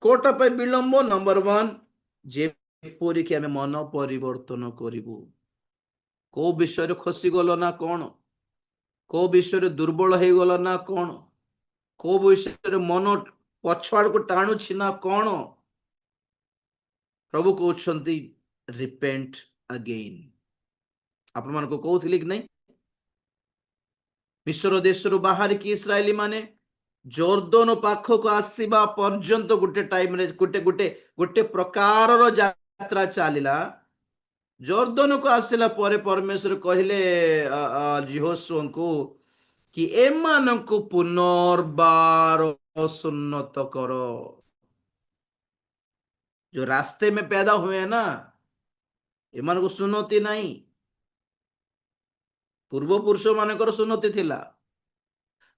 कोटा पे विलंब नंबर 1 जेपरि कि आमे मन परिवर्तन करिवु को विषय खसी गल ना कौन को विषय दुर्बल हो गल ना कौन को विषय मन पछाड़ को टाणुछि ना कौन प्रभु कहउछंती रिपेंट अगेन आपण मान को कहउथिले कि नहीं मिस्र देशरु बाहर की इस्राएली माने जोर्दन पाख को आसीबा पर्यंत गोटे टाइम रे गोटे गोटे गोटे प्रकार यात्रा चलिला जोर्दन को आसिला परे परमेश्वर कहले यहोशुआ को कि एमानंकु पुनर्बार सुन्नत करो जो रास्ते में पैदा हुए ना एमान को सुन्नति नहीं पूर्व पुरुष मानकर सुन्नति थिला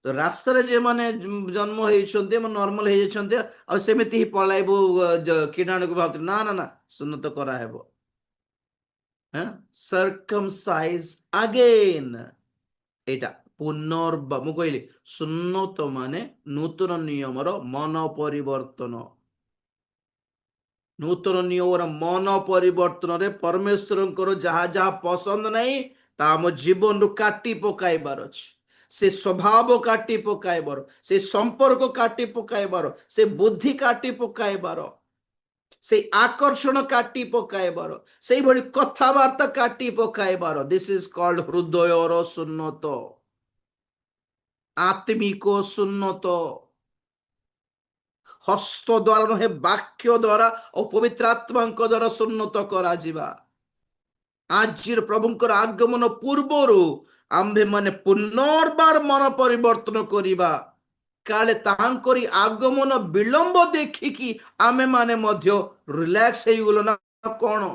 तो रास्ता रे जे माने जन्म होइछन्ते मन नॉर्मल हे जछन्ते आ सेमिति ही पळाइबो किडाण को भाबत ना ना ना सुन्नत करा हेबो हैं सर्कमसाइज अगेन एटा पुनर्ब मु कहली सुन्नत माने नूतन नियमर मन परिवर्तन नूतन नियमर मन परिवर्तन रे परमेश्वरंकर जहा जहा पसंद नहीं ता हम जीवन रु काटी पकाइबार अछि से स्वभाव काटी पकाइबार से संपर्क काटी पकाइबार से बुद्धि काटी पकाइबार से आकर्षण काटी पकाइबार से भली कथावार्ता काटी पकाइबार दिस इज कॉल्ड हृदयर सुन्नत आत्मिक सुन्नत हस्त द्वारा नहे वाक्य द्वारा और पवित्र आत्मा द्वारा सुन्नत करा जिबा आज प्रभुंकर आगमन पूर्वर आम्भे माने पुनर्बार मन परिवर्तन करिबा काले तांकरी आगमन विलंब देखिकी आमे माने मध्य रिलैक्स हे गलो ना कोन